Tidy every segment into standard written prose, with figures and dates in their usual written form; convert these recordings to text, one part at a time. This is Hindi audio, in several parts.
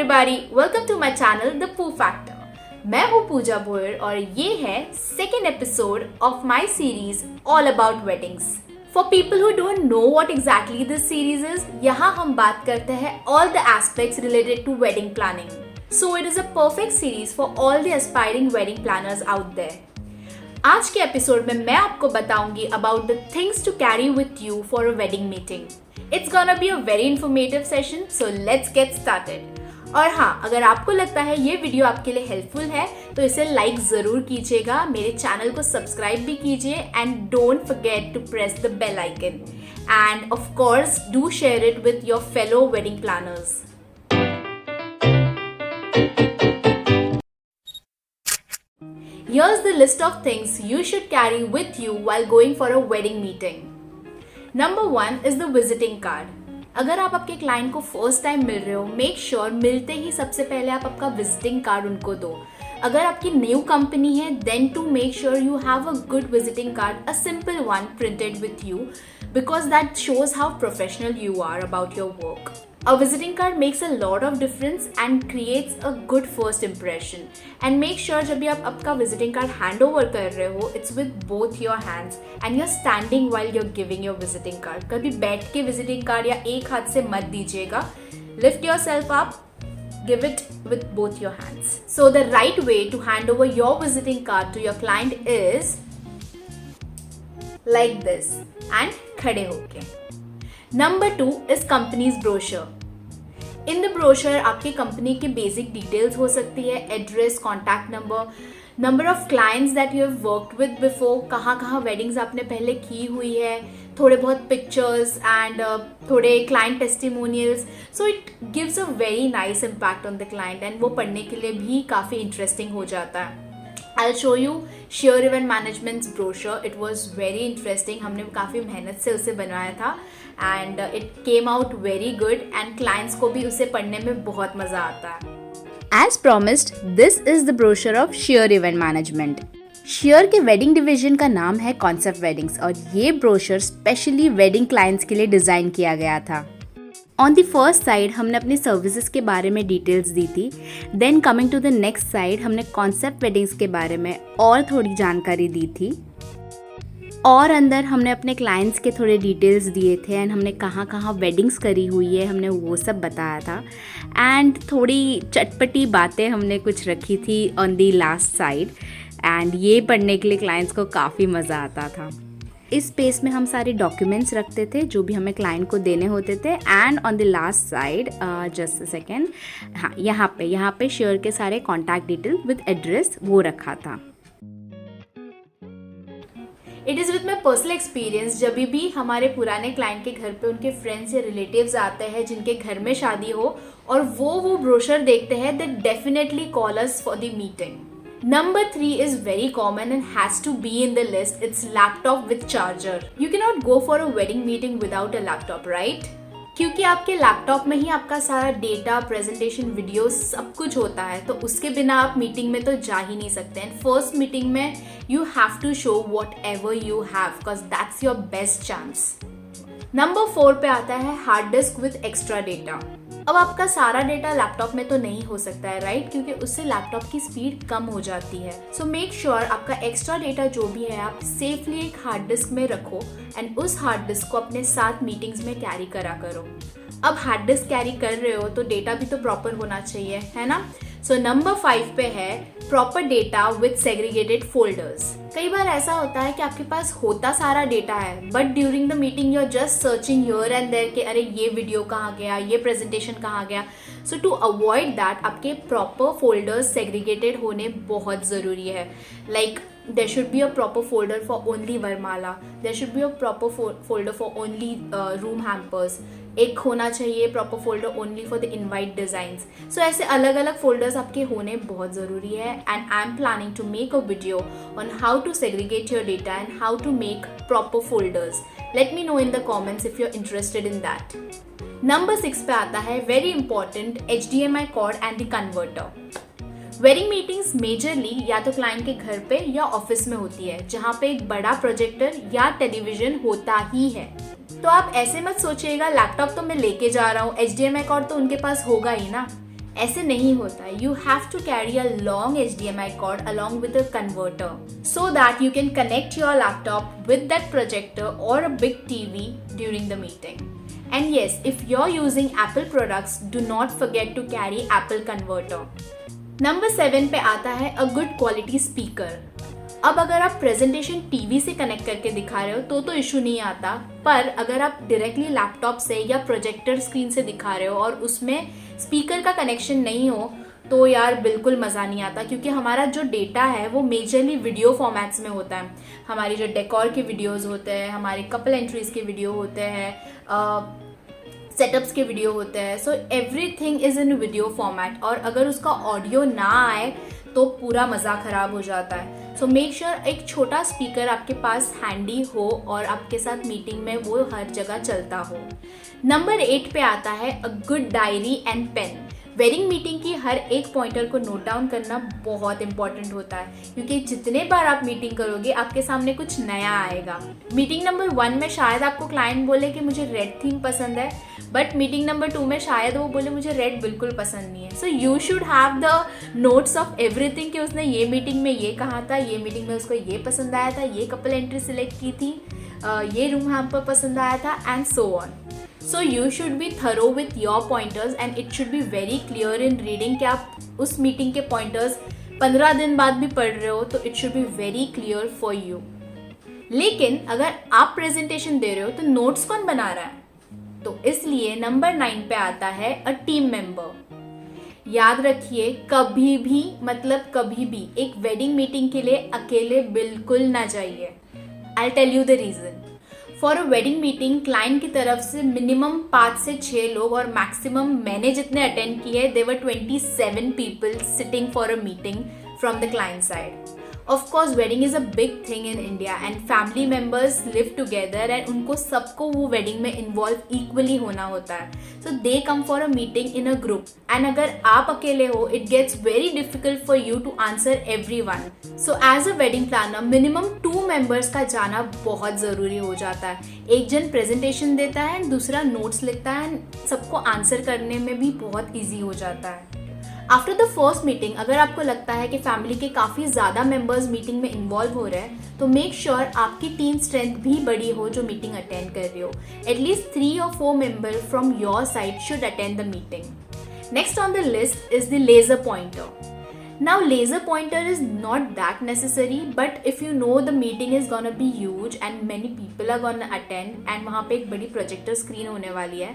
everybody, welcome to my channel The Poo Factor. मैं हूँ पूजा भोयर और ये है second episode of my series all about weddings. For people who don't know what exactly this series is, यहाँ हम बात करते हैं all the aspects related to wedding planning. So it is a perfect series for all the aspiring wedding planners out there. आज के एपिसोड में मैं आपको बताऊंगी about the things to carry with you for a wedding meeting. It's gonna be a very informative session, so let's get started. और हाँ, अगर आपको लगता है ये वीडियो आपके लिए हेल्पफुल है तो इसे लाइक ज़रूर कीजिएगा, मेरे चैनल को सब्सक्राइब भी कीजिए and don't forget to press the bell icon and of course do share it with your fellow wedding planners. Here's the list of things you should carry with you while going for a wedding meeting. Number 1 is the visiting card. अगर आप आपके क्लाइंट को फर्स्ट टाइम मिल रहे हो, मेक श्योर मिलते ही सबसे पहले आप आपका विजिटिंग कार्ड उनको दो. अगर आपकी न्यू कंपनी है, then to make sure you have a good visiting card, a simple one printed with you, because that shows how professional you are about your work. A visiting card makes a lot of difference and creates a good first impression. And make sure जब भी आप आपका visiting card hand over कर रहे हो, it's with both your hands and you're standing while you're giving your visiting card. कभी बैठ के visiting card या एक हाथ से मत दीजिएगा. Lift yourself up, give it with both your hands. So the right way to hand over your visiting card to your client is like this and खड़े होके. Number 2 is company's brochure. In the brochure आपकी कंपनी की बेसिक डिटेल्स हो सकती है, address, contact number, number of clients that you have worked with before, कहाँ कहाँ वेडिंग्स आपने पहले की हुई है, थोड़े बहुत पिक्चर्स एंड थोड़े client testimonials. So it gives a very nice impact on the client and वो पढ़ने के लिए भी काफ़ी इंटरेस्टिंग हो जाता है. I'll show you Sheer Event Management's brochure. It was very interesting. हमने काफ़ी मेहनत से उसे बनाया था and it came out very good and clients को भी उसे पढ़ने में बहुत मज़ा आता है. As promised, this is the brochure of Sheer Event Management. Sheer के वेडिंग डिवीजन का नाम है कॉन्सेप्ट वेडिंग्स और ये ब्रोशर स्पेशली वेडिंग क्लाइंट्स के लिए डिज़ाइन किया गया था. ऑन द फर्स्ट साइड हमने अपनी सर्विसेज के बारे में डिटेल्स दी थी. Then coming to the next side हमने कॉन्सेप्ट वेडिंग्स के बारे में और थोड़ी जानकारी दी थी और अंदर हमने अपने क्लाइंट्स के थोड़े डिटेल्स दिए थे एंड हमने कहाँ कहाँ वेडिंग्स करी हुई है हमने वो सब बताया था. एंड थोड़ी चटपटी बातें हमने कुछ रखी थी on the last side and ये पढ़ने के लिए क्लाइंट्स को काफ़ी मज़ा आता था. इस स्पेस में हम सारे डॉक्यूमेंट्स रखते थे जो भी हमें क्लाइंट को देने होते थे. And on the last side just a second, हाँ यहाँ पे शेयर के सारे कॉन्टैक्ट डिटेल विद एड्रेस वो रखा था. It is with my personal experience, जब भी हमारे पुराने क्लाइंट के घर पे उनके फ्रेंड्स या रिलेटिव्स आते हैं जिनके घर में शादी हो और वो ब्रोशर देखते हैं, they definitely call us for the meeting. Number 3 is very common and has to be in the list. It's laptop with charger. You cannot go for a wedding meeting without a laptop, right? क्योंकि आपके लैपटॉप में ही आपका सारा डेटा, प्रेजेंटेशन, वीडियो सब कुछ होता है, तो उसके बिना आप मीटिंग में तो जा ही नहीं सकते. एंड फर्स्ट मीटिंग में you have to show whatever you have because that's your best chance. Number 4 पे आता है hard disk with extra data. अब आपका सारा डेटा लैपटॉप में तो नहीं हो सकता है, राइट? क्योंकि उससे लैपटॉप की स्पीड कम हो जाती है. सो मेक श्योर आपका एक्स्ट्रा डेटा जो भी है आप सेफली एक हार्ड डिस्क में रखो एंड उस हार्ड डिस्क को अपने साथ मीटिंग्स में कैरी करा करो. अब हार्ड डिस्क कैरी कर रहे हो तो डेटा भी तो प्रॉपर होना चाहिए, है ना? सो नंबर 5 पे है proper data with segregated folders. कई बार ऐसा होता है कि आपके पास होता सारा डेटा है but during the meeting you are just searching here and there कि अरे ये वीडियो कहाँ गया, ये प्रेजेंटेशन कहाँ गया. सो टू अवॉइड दैट आपके प्रॉपर फोल्डर्स सेग्रीगेटेड होने बहुत ज़रूरी है. Like there should be a proper folder for only Varmala, there should be a proper folder for only room hampers, एक होना चाहिए proper folder only for the invite designs. So ऐसे अलग अलग फोल्डर्स आपके होने बहुत ज़रूरी है and I am planning to make a video on how to segregate your data and how to make proper folders. Let me know in the comments if you are interested in that. Number 6 पे आता है very important HDMI cord and the converter. Wedding meetings majorly या तो क्लाइंट के घर पे या ऑफिस में होती है जहाँ पे एक बड़ा प्रोजेक्टर या टेलीविजन होता ही है. तो आप ऐसे मत सोचिएगा लैपटॉप तो मैं लेके जा रहा हूँ, HDMI कॉर्ड तो उनके पास होगा ही ना. ऐसे नहीं होता है. You have to carry a long HDMI cord along with a converter so that you can connect your laptop with that projector or a big TV during the meeting. And yes, if you're using Apple products, do not forget to carry Apple converter. Number 7 पे आता है a good quality speaker. अब अगर आप प्रेजेंटेशन टीवी से कनेक्ट करके दिखा रहे हो तो इशू नहीं आता, पर अगर आप डायरेक्टली लैपटॉप से या प्रोजेक्टर स्क्रीन से दिखा रहे हो और उसमें स्पीकर का कनेक्शन नहीं हो तो यार बिल्कुल मज़ा नहीं आता, क्योंकि हमारा जो डेटा है वो मेजरली वीडियो फॉर्मेट्स में होता है. हमारी जो डेकोर के वीडियोज़ होते हैं, हमारे कपल एंट्रीज के वीडियो होते हैं, सेटअप्स के वीडियो होते हैं. So everything is in video format, और अगर उसका ऑडियो ना आए तो पूरा मज़ा ख़राब हो जाता है. सो मेक श्योर एक छोटा स्पीकर आपके पास हैंडी हो और आपके साथ मीटिंग में वो हर जगह चलता हो. नंबर 8 पे आता है a good diary and pen. Wedding meeting की हर एक पॉइंटर को नोट डाउन करना बहुत इंपॉर्टेंट होता है, क्योंकि जितने बार आप मीटिंग करोगे आपके सामने कुछ नया आएगा. मीटिंग नंबर 1 में शायद आपको क्लाइंट बोले कि मुझे रेड थीम पसंद है, बट मीटिंग नंबर 2 में शायद वो बोले मुझे रेड बिल्कुल पसंद नहीं है. So you should have the notes of everything कि उसने ये मीटिंग में ये कहा था, ये मीटिंग में उसको ये पसंद आया था, ये कपल एंट्री सिलेक्ट की थी, ये रूम हैम्पर पसंद आया था, and so on. So you should be thorough with your pointers and it should be very clear in reading कि आप उस मीटिंग के पॉइंटर्स 15 दिन बाद भी पढ़ रहे हो, तो it should be very clear for you. लेकिन अगर आप प्रेजेंटेशन दे रहे हो तो नोट्स कौन बना रहा है? तो इसलिए नंबर 9 पे आता है अ टीम मेंबर. याद रखिए, कभी भी मतलब कभी भी एक वेडिंग मीटिंग के लिए अकेले बिल्कुल ना जाइए. I'll tell you the reason. For a wedding meeting client की तरफ से मिनिमम 5 से 6 लोग, और मैक्सिमम मैंने जितने अटेंड किए देवर 27 people sitting for a meeting from the client side. Of course wedding is a big thing in India and family members live together and उनको सबको वो वेडिंग में इन्वॉल्व इक्वली होना होता है. So they come for a meeting in a group, and अगर आप अकेले हो it gets very difficult for you to answer everyone. So as a wedding planner minimum 2 members का जाना बहुत ज़रूरी हो जाता है. एक जन प्रेजेंटेशन देता है एंड दूसरा नोट्स लिखता है, एंड सबको आंसर करने में भी बहुत ईजी हो जाता है. आफ्टर द फर्स्ट मीटिंग अगर आपको लगता है कि फैमिली के काफ़ी ज़्यादा मेंबर्स मीटिंग में इन्वॉल्व हो रहे हैं, तो मेक श्योर आपकी टीम स्ट्रेंथ भी बड़ी हो जो मीटिंग अटेंड कर रही हो. At least 3 or 4 member from your side should attend the meeting. Next on the list is the laser pointer. Now laser pointer is not that necessary, but if you know the meeting is gonna be huge and many people are gonna attend and वहाँ पे एक बड़ी projector screen होने वाली है,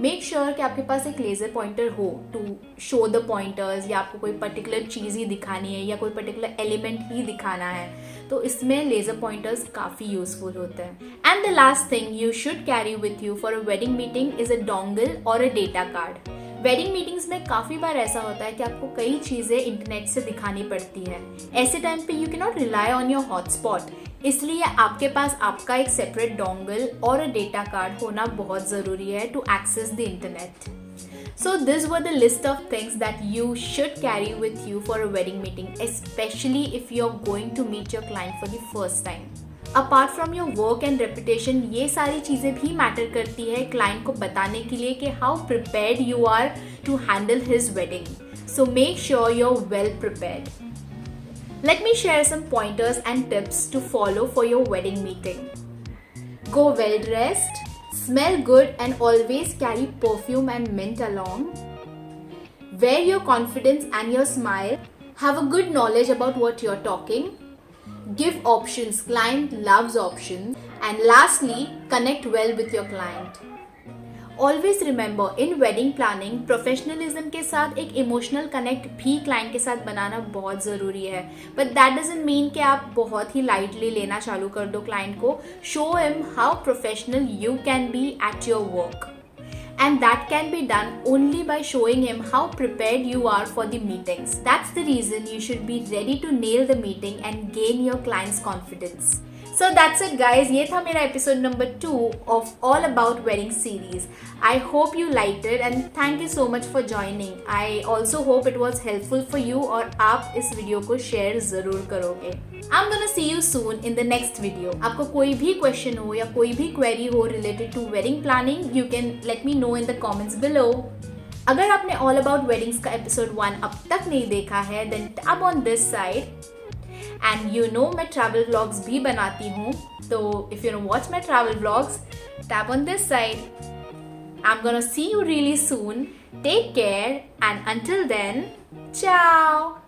मेक श्योर कि आपके पास एक लेज़र पॉइंटर हो टू शो द पॉइंटर्स, या आपको कोई पर्टिकुलर चीज़ ही दिखानी है या कोई पर्टिकुलर एलिमेंट ही दिखाना है, तो इसमें लेज़र पॉइंटर्स काफ़ी यूजफुल होते हैं. And the last thing you should carry with you for a wedding meeting is a dongle और a data card. Wedding meetings में काफ़ी बार ऐसा होता है कि आपको कई चीज़ें इंटरनेट से दिखानी पड़ती है. ऐसे टाइम पे you can not rely on your hotspot, इसलिए आपके पास आपका एक सेपरेट डोंगल और अ डेटा कार्ड होना बहुत ज़रूरी है to access the internet. So these were the list of things that you should carry with you for a wedding meeting, especially if you're going to meet your client for the first time. Apart from your work and reputation, ये सारी चीज़ें भी मैटर करती है क्लाइंट को बताने के लिए कि how prepared you are to handle his wedding. So make sure you're well prepared. Let me share some pointers and tips to follow for your wedding meeting. Go well dressed. Smell good and always carry perfume and mint along. Wear your confidence and your smile. Have a good knowledge about what you're talking. Give options. Client loves options. And lastly, connect well with your client. Always remember, in wedding planning, professionalism के साथ एक emotional connect भी client के साथ बनाना बहुत ज़रूरी है. But that doesn't mean कि आप बहुत ही lightly लेना चालू कर दो client को. Show him how professional you can be at your work. And that can be done only by showing him how prepared you are for the meetings. That's the reason you should be ready to nail the meeting and gain your client's confidence. So that's it guys, ये था मेरा episode number 2 of All About Wedding series. I hope you liked it and thank you so much for joining. I also hope it was helpful for you और आप इस वीडियो को share ज़रूर करोगे. I'm gonna see you soon in the next video. आपको कोई भी question हो या कोई भी query हो related to wedding planning, you can let me know in the comments below. अगर आपने ऑल अबाउट वेडिंग्स का एपिसोड 1 अब तक नहीं देखा है then tap on this side. And you know मैं ट्रैवल व्लॉग्स भी बनाती हूँ, तो if you know watch my travel vlogs tap on this side. I'm gonna see you really soon. Take care, and until then, ciao.